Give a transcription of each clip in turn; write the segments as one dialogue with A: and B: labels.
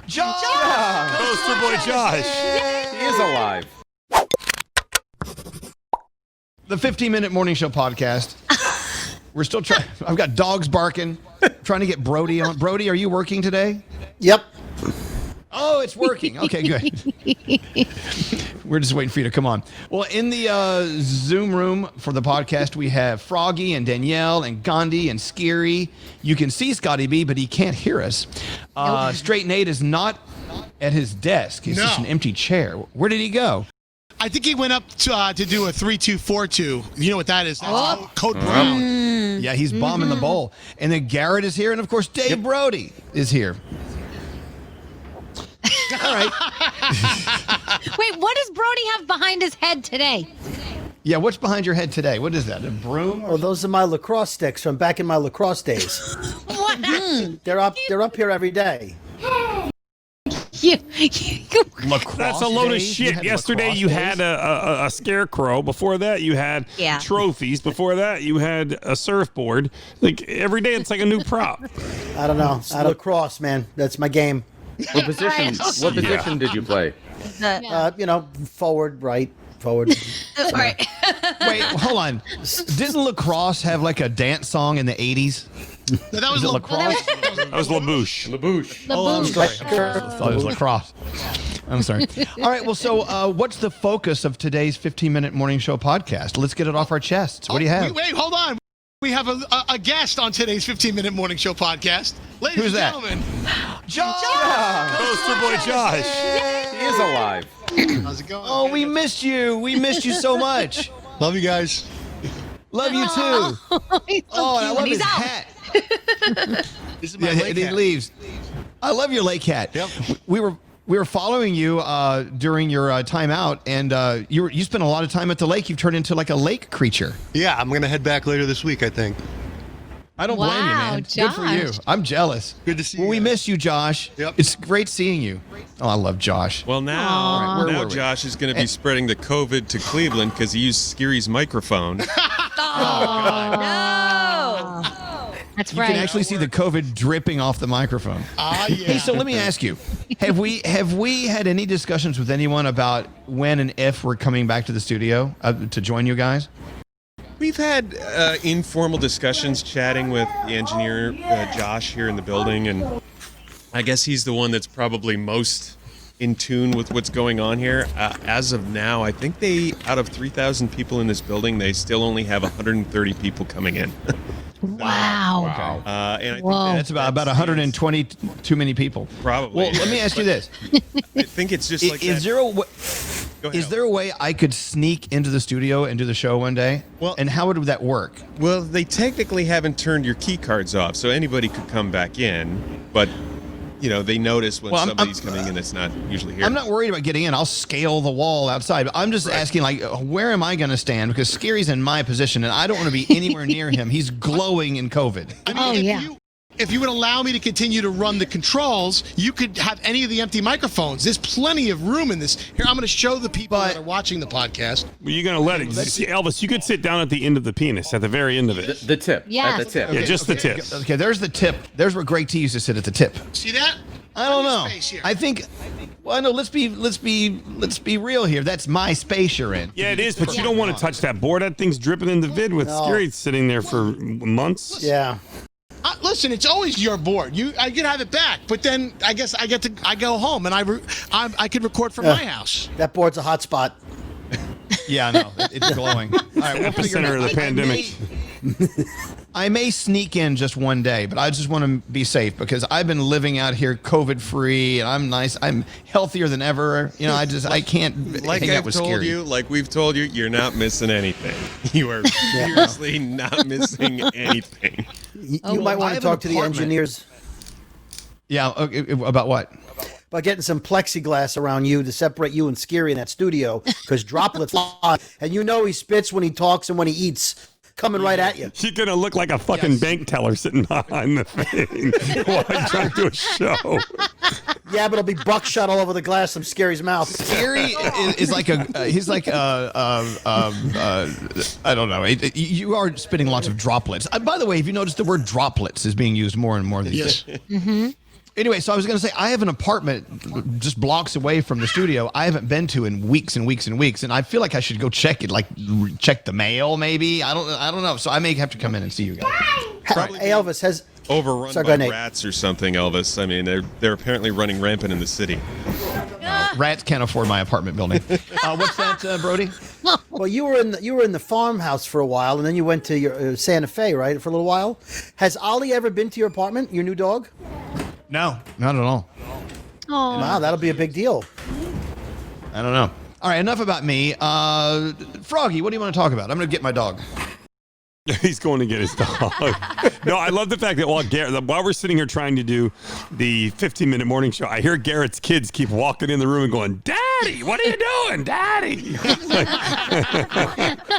A: Josh!
B: Poster boy Josh.
C: He is alive.
A: The 15-minute morning show podcast. We're still trying. I've got dogs barking. Trying to get Brody on. Brody, are you working today?
D: Yep.
A: Oh, it's working. Okay, good. We're just waiting for you to come on. Well, in the Zoom room for the podcast, we have Froggy and Danielle and Gandhi and Skeery. You can see Scotty B, but he can't hear us. Straight Nate is not at his desk. He's just an empty chair. Where did he go?
E: I think he went up to do a 3-2-4-2. You know what that is? That's Code Brown.
A: Yeah, he's bombing the bowl. And then Garrett is here, and of course, Dave Brody is here. All right.
F: Wait, what does Brody have behind his head today?
A: Yeah, what's behind your head today? What is that? A broom?
D: Oh, those are my lacrosse sticks from back in my lacrosse days.
F: What?
D: They're up here every day.
A: Lacrosse
B: That's a load of
A: days?
B: shit. Yesterday you had a scarecrow. Before that you had trophies. Before that you had a surfboard. Like every day it's like a new prop.
D: I don't know. Lacrosse, man. That's my game.
C: What position? What position did you play?
D: Forward, right, forward.
F: Right.
A: Wait, hold on. Didn't lacrosse have like a dance song in the 80s?
E: No, that was
A: lacrosse.
B: That was LaBouche.
A: Oh, I'm sorry. I thought it was lacrosse. I'm sorry. All right, well, so what's the focus of today's 15-minute morning show podcast? Let's get it off our chests. What do you have?
E: Wait, hold on. We have a guest on today's 15-minute morning show podcast. Ladies
A: Who's
E: and
A: that?
E: gentlemen.
A: Josh!
B: Poster boy Josh.
C: He is alive.
E: How's it going?
A: Oh, we missed you. We missed you so much.
E: Love you guys.
A: Love you, too. Oh, and I love his hat.
E: This is my
A: Yeah,
E: lake
A: and he
E: hat.
A: leaves. I love your lake hat.
E: Yep.
A: We were following you during your time out, and you spent a lot of time at the lake. You've turned into like a lake creature.
E: Yeah, I'm going to head back later this week, I think.
A: I don't blame you, man. Good for you. I'm jealous.
E: Good to see
A: well,
E: you
A: we
E: guys.
A: miss you, Josh.
E: Yep.
A: It's great seeing you. Oh, I love Josh.
G: Well, now,
A: All right, where
G: now
A: were we?
G: Josh is going to be spreading the COVID to Cleveland because he used Skeery's microphone.
F: No. That's
A: You
F: right.
A: can actually see the COVID dripping off the microphone.
E: Yeah.
A: Hey, so let me ask you, have we had any discussions with anyone about when and if we're coming back to the studio to join you guys?
G: We've had informal discussions chatting with the engineer, Josh, here in the building, and I guess he's the one that's probably most in tune with what's going on here. As of now, I think out of 3,000 people in this building, they still only have 130 people coming in.
F: Wow.
G: And I think
A: That's about 120 too many people.
G: Probably.
A: Well, let me ask you this.
G: I think it's just like
A: Is
G: that.
A: there a way I could sneak into the studio and do the show one day?
G: Well-
A: and how would that work?
G: Well, they technically haven't turned your key cards off, so anybody could come back in, but they notice when somebody's coming in that's not usually here.
A: I'm not worried about getting in. I'll scale the wall outside. But I'm just asking, like, where am I going to stand? Because Skeery's in my position, and I don't want to be anywhere near him. He's glowing in COVID.
E: I mean, if you would allow me to continue to run the controls, you could have any of the empty microphones. There's plenty of room in this. Here, I'm going to show the people that are watching the podcast.
B: Well, you're going to let it. See, Elvis, you could sit down at the end of the penis, at the very end of it.
C: The tip.
F: Yes.
C: At the tip.
B: Yeah, just the tip.
A: Okay, there's the tip. There's where Greg T used to sit at the tip.
E: See that?
A: I don't know.
E: Space here.
A: I think. Well, no. Let's be real here. That's my space you're in.
B: Yeah, it is, but you don't want to touch that board. That thing's dripping in the vid with Skeery sitting there for months.
D: Yeah.
E: Listen, it's always your board. I can have it back, but then I guess I go home and I could record from my house.
D: That board's a hot spot.
A: Yeah, no, it's glowing. All right, we'll figure it
B: Epicenter
A: out.
B: of the pandemic.
A: I may sneak in just one day, but I just want to be safe because I've been living out here COVID free and I'm nice. I'm healthier than ever. I can't
G: Like
A: hang out
G: I've
A: with
G: told
A: Skeery.
G: you, like we've told you, you're not missing anything. You are seriously not missing anything.
D: You might
A: I
D: want to
A: have
D: talk
A: an
D: to the
A: apartment.
D: engineers
A: Yeah, okay, about what?
D: about getting some plexiglass around you to separate you and Skeery in that studio because droplets fly. And he spits when he talks and when he eats. Coming right at you.
B: You're going to look like a fucking bank teller sitting behind the thing while I try to do a show.
D: Yeah, but it'll be buckshot all over the glass from Skeery's mouth.
A: Skeery is like he's like I don't know. You are spitting lots of droplets. By the way, have you noticed the word droplets is being used more and more these days?
E: Mm-hmm.
A: Anyway, so I was going to say, I have an apartment just blocks away from the studio I haven't been to in weeks and weeks and weeks, and I feel like I should go check it, like check the mail maybe. I don't know. So I may have to come in and see you guys.
D: Hey, Elvis, has...
G: Overrun
D: Sorry, go
G: by
D: ahead, Nate.
G: rats or something, Elvis. I mean, they're apparently running rampant in the city.
A: Rats can't afford my apartment building. What's that, Brody?
D: Well, you were in the farmhouse for a while, and then you went to your Santa Fe, right, for a little while. Has Ollie ever been to your apartment, your new dog?
A: No, not at all.
F: Oh,
D: Wow, that'll be a big deal.
A: I don't know. All right, enough about me. Froggy, what do you want to talk about? I'm going to get my dog.
B: He's going to get his dog. No, I love the fact that while we're sitting here trying to do the 15-minute morning show, I hear Garrett's kids keep walking in the room and going, "Daddy, what are you doing, Daddy?"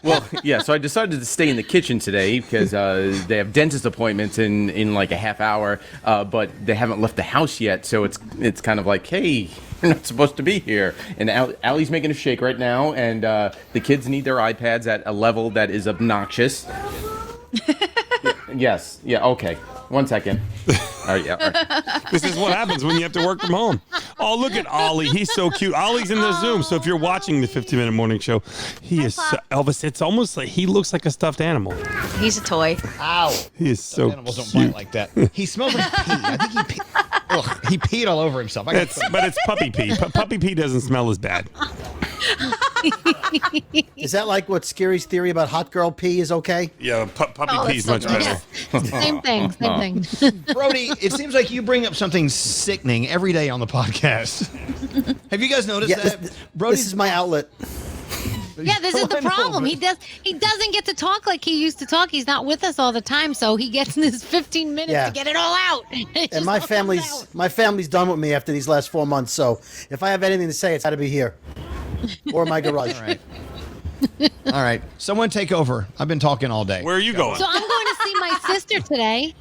C: Well, yeah, so I decided to stay in the kitchen today because they have dentist appointments in like a half hour, but they haven't left the house yet, so it's kind of like, hey, you're not supposed to be here. And Allie's making a shake right now, and the kids need their iPads at a level that is obnoxious. Yes. Yeah. Okay. 1 second. All right. Yeah. All right.
B: This is what happens when you have to work from home. Oh, look at Ollie. He's so cute. Ollie's in the Zoom. So if you're watching the 15-minute morning show, he is Elvis. It's almost like he looks like a stuffed animal.
H: He's a toy.
A: Ow.
B: He is so
A: Animals don't
B: cute.
A: bite like that. He smells like pee. I think he peed all over himself.
B: But it's puppy pee. Puppy pee doesn't smell as bad.
D: Is that like what Skeery's theory about hot girl pee is okay?
B: Yeah, puppy pee is much better.
F: same thing.
A: Brody, it seems like you bring up something sickening every day on the podcast. Have you guys noticed that? Brody,
D: This is my outlet.
F: Yeah, this is the problem. He doesn't get to talk like he used to talk. He's not with us all the time, so he gets in his 15 minutes
D: Yeah.
F: to get it all out.
D: And my family's done with me after these last 4 months. So if I have anything to say, it's got to be here or my garage.
A: All right. Someone take over. I've been talking all day.
B: Where are you going?
F: So I'm going to see my sister today.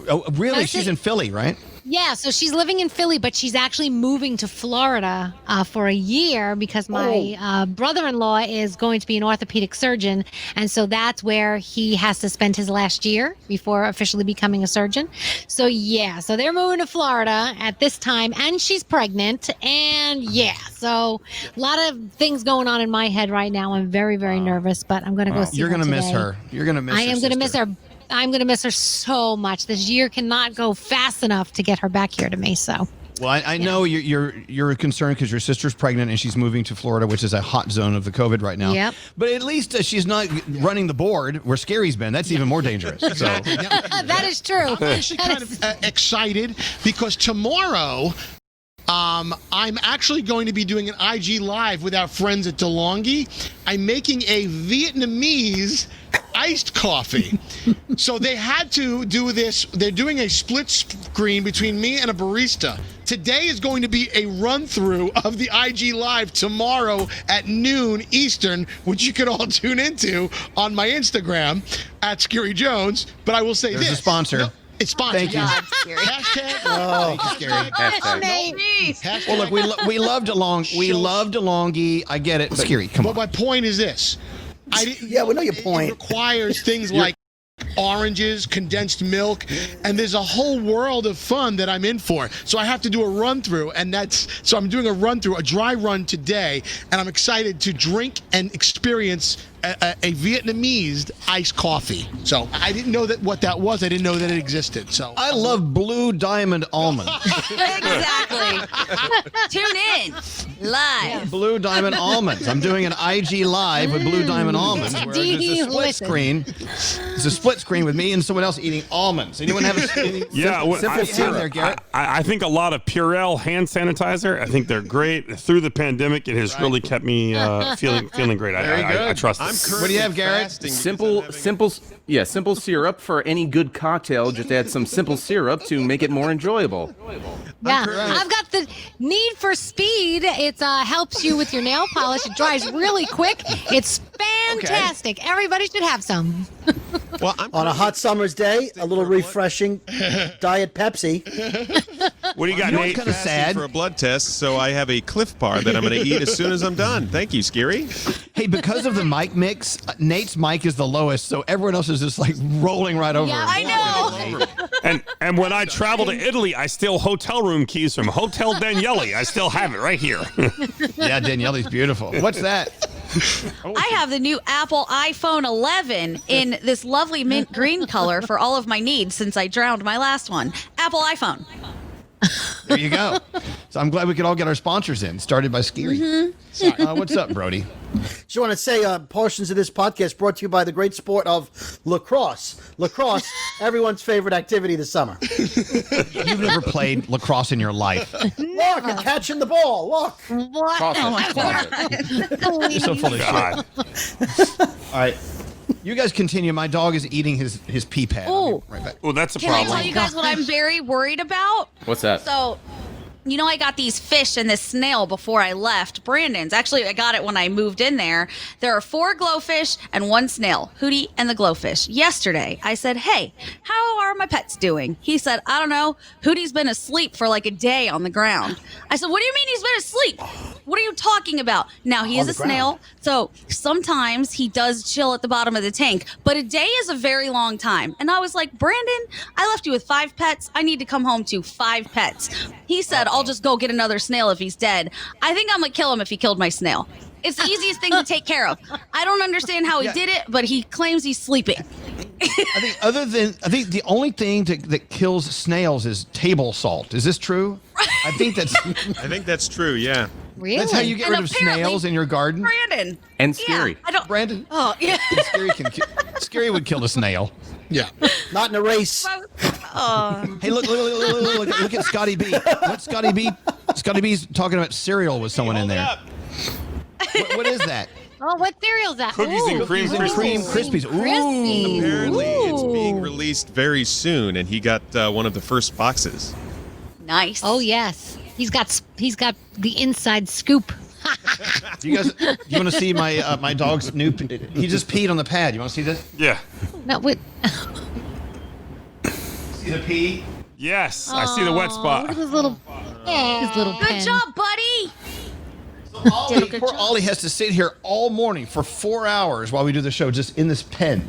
A: Oh, really? She's in Philly, right?
F: Yeah, so she's living in Philly, but she's actually moving to Florida for a year because my brother-in-law is going to be an orthopedic surgeon, and so that's where he has to spend his last year before officially becoming a surgeon. So yeah, so they're moving to Florida at this time, and she's pregnant, and yeah, so a lot of things going on in my head right now. I'm very, very nervous, but I'm going to go see her
A: You're going to miss
F: today.
A: her. You're going to miss her.
F: I am going to miss her. I'm going to miss her so much. This year cannot go fast enough to get her back here to me. So,
A: well, I know you're concerned because your sister's pregnant and she's moving to Florida, which is a hot zone of the COVID right now.
F: Yep.
A: But at least she's not running the board where Skeery's been. That's even more dangerous. So
F: that is true.
E: I'm actually kind of excited because tomorrow I'm actually going to be doing an IG Live with our friends at DeLonghi. I'm making a Vietnamese iced coffee. So they had to do this. They're doing a split screen between me and a barista. Today is going to be a run-through of the IG Live tomorrow at noon Eastern, which you could all tune into on my Instagram at Skeery Jones. But I will say
A: there's
E: this.
A: a sponsor.
E: No, it's sponsored.
A: Thank you.
E: Hashtag.
A: Oh, thank you, Skeery.
E: Hashtag.
A: Well, look, we love DeLonghi. I get it. Skeery, come on.
E: But my point is this.
D: Yeah, we know your point.
E: It requires things like oranges, condensed milk, and there's a whole world of fun that I'm in for. So I have to do a run through, so I'm doing a dry run today, and I'm excited to drink and experience a Vietnamese iced coffee. So I didn't know what that was. I didn't know that it existed. So
A: I love Blue Diamond Almond.
H: Exactly. Tune in live.
A: Blue Diamond Almonds. I'm doing an IG Live with Blue Diamond Almonds. Where there's a split screen. It's a split screen with me and someone else eating almonds. Anyone have any simple syrup there, Garrett?
B: I think a lot of Purell hand sanitizer. I think they're great. Through the pandemic, it has really kept me feeling great. I trust it.
A: What do you have, Garrett?
C: Simple syrup for any good cocktail. Just add some simple syrup to make it more enjoyable.
F: Yeah, I've got the Need for Speed. It helps you with your nail polish. It dries really quick. It's fantastic. Okay. Everybody should have some.
D: Well, on a hot summer's day, a little refreshing Diet Pepsi.
B: What do you got,
A: You know
B: Nate?
A: what's kind of sad?
G: For a blood test, so I have a Cliff Bar that I'm going to eat as soon as I'm done. Thank you, Skeery.
A: Hey, because of the mic mix, Nate's mic is the lowest, so everyone else is just like rolling right over.
H: Yeah,
A: him.
H: I know.
B: And when I travel to Italy, I steal hotel room keys from Hotel Danielle. I still have it right here.
A: Yeah, Danielle's beautiful. What's that?
H: I have the new Apple iPhone 11 in this lovely mint green color for all of my needs since I drowned my last one. Apple iPhone.
A: There you go. So I'm glad we could all get our sponsors in, started by Skeery. What's up, Brody?
D: Just want to say portions of this podcast brought to you by the great sport of lacrosse. Lacrosse, everyone's favorite activity this summer.
A: You've never played lacrosse in your life.
D: Look, you're catching the ball. Look.
F: What?
C: Closet,
F: Oh my
C: closet.
A: You're so full of
B: God.
A: shit. All right. You guys continue. My dog is eating his pee pad. I'll be right back.
B: Oh, that's a
H: Can I
B: problem.
H: tell you guys what I'm very worried about?
C: What's that?
H: So, you know, I got these fish and this snail before I left Brandon's. Actually, I got it when I moved in there. There are 4 glowfish and 1 snail, Hootie and the glowfish. Yesterday, I said, hey, how are my pets doing? He said, I don't know. Hootie's been asleep for like a day on the ground. I said, what do you mean he's been asleep? What are you talking about? Now, he is a snail, so sometimes he does chill at the bottom of the tank, but a day is a very long time. And I was like, Brandon, I left you with 5 pets. I need to come home to 5 pets. He said, I'll just go get another snail if he's dead. I think I'm going to kill him if he killed my snail. It's the easiest thing to take care of. I don't understand how he did it, but he claims he's sleeping.
A: I think the only thing that kills snails is table salt. Is this true? I think
G: that's true, yeah.
F: Really?
A: That's how you get
H: And
A: rid of
H: apparently,
A: snails in your garden.
H: Brandon.
C: And Skeery.
H: Yeah, I don't.
A: Brandon.
H: Oh, yeah.
A: Skeery would kill a snail.
E: Yeah.
D: Not in a race.
A: Hey, look at Scotty B. What Scotty B? Scotty B's talking about cereal with someone in there. What is that?
F: Oh, what cereal's that?
B: Cookies and
F: Ooh.
B: cream
A: Cookies and cream Krispies. Ooh.
G: Apparently, it's being
F: Ooh.
G: released very soon, and he got one of the first boxes.
H: Nice.
F: Oh yes, he's got the inside scoop.
A: Do you guys? You want to see my my dog's new? He just peed on the pad. You want to see this?
B: Yeah.
F: No, wait.
A: See the pee?
B: Yes, I see the wet
F: Look
B: spot.
F: at his little
H: Good
F: pen.
H: job, buddy.
A: Poor Ollie has to sit here all morning for 4 hours while we do the show, just in this pen.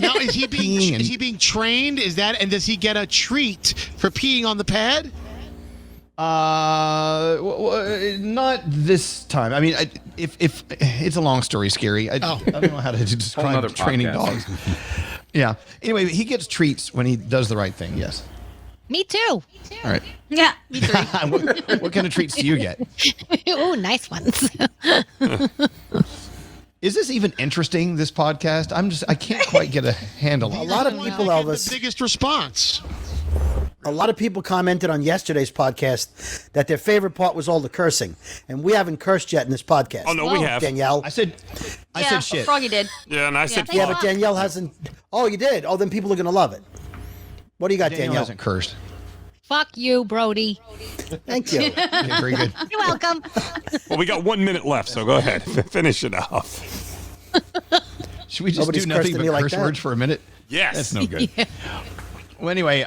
E: Now, is he being trained? Is that, and does he get a treat for peeing on the pad?
A: Not this time. I mean, if it's a long story, Skeery. I don't know how to describe
C: nother
A: training
C: podcast.
A: dogs. Yeah. Anyway, he gets treats when he does the right thing. Yes.
F: Me too.
A: All right.
H: Yeah, me too.
A: What kind of treats do you get?
F: Oh, nice ones.
A: Is this even interesting? This podcast? I can't quite get a handle on
D: A
A: it.
D: lot of people,
E: Get
D: Elvis.
E: the biggest response.
D: A lot of people commented on yesterday's podcast that their favorite part was all the cursing, and we haven't cursed yet in this podcast.
B: Oh, no, we have.
D: Danielle.
A: I said shit.
H: Froggy did.
B: Yeah, and I said
D: Yeah,
B: fuck.
D: but Danielle hasn't. Oh, you did. Oh, then people are gonna love it. What do you got,
A: Danielle
D: Danielle?
A: hasn't cursed.
F: Fuck you, Brody.
D: Thank you.
A: Okay, very good.
F: You're welcome.
B: Well, we got 1 minute left, so go ahead. Finish it off.
A: Should we just
D: Nobody's
A: do nothing
D: cursed at
A: but
D: me like
A: curse
D: that.
A: words for a minute?
B: Yes.
A: That's no good. Well, anyway,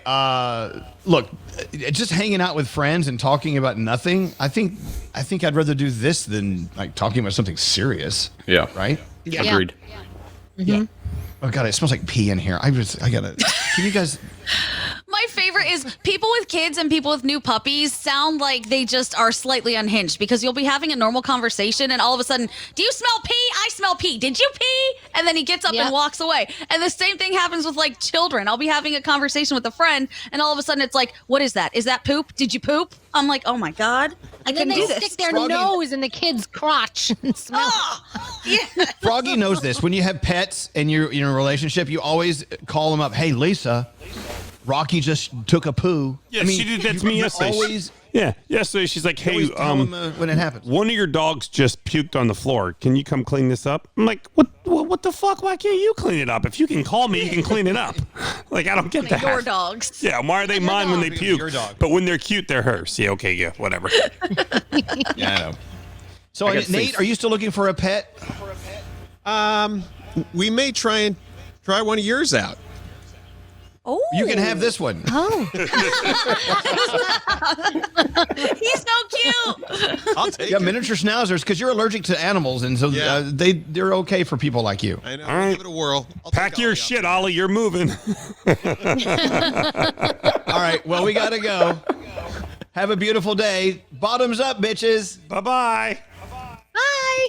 A: look, just hanging out with friends and talking about nothing. I think I'd rather do this than like talking about something serious.
C: Yeah.
A: Right?
C: Agreed.
A: Yeah. Oh God, it smells like pee in here. I gotta. Can you guys?
H: My favorite is people with kids and people with new puppies sound like they just are slightly unhinged because you'll be having a normal conversation and all of a sudden, do you smell pee? I smell pee. Did you pee? And then he gets up and walks away. And the same thing happens with like children. I'll be having a conversation with a friend and all of a sudden it's like, what is that? Is that poop? Did you poop? I'm like, oh my God. I
F: And then
H: couldn't
F: they
H: do this.
F: stick their
A: Froggy-
F: nose in the kid's crotch and smell.
H: Yeah.
A: Froggy knows this. When you have pets and you're in a relationship, you always call them up. Hey, Lisa, Rocky just took a poo.
B: Yeah, she did that to me yesterday.
A: Always,
B: Yeah, yesterday she's like, hey,
A: always tell them when it happens.
B: one of your dogs just puked on the floor. Can you come clean this up? I'm like, what the fuck? Why can't you clean it up? If you can call me, you can clean it up. Like, I don't get that.
H: Your dogs.
B: Yeah, why are they mine when they
A: Because
B: puke?
A: your dog.
B: But when they're cute, they're hers. Yeah, okay, yeah, whatever.
A: Yeah, I know. So,
C: I got
A: Nate,
C: six.
A: are you still looking for a pet?
G: We may try one of yours out.
H: Oh,
A: You can have this one.
F: Oh.
H: He's so cute.
E: I'll take
A: Yeah,
E: it.
A: miniature schnauzers, because you're allergic to animals, and so
E: Yeah.
A: they're okay for people like you.
E: I know.
B: All right.
E: Give it a whirl. I'll
B: Pack
E: take
B: your
E: Ollie
B: shit,
E: out.
B: Ollie. You're moving.
A: All right, well, we gotta go. Have a beautiful day. Bottoms up, bitches.
B: Bye-bye.
F: Bye.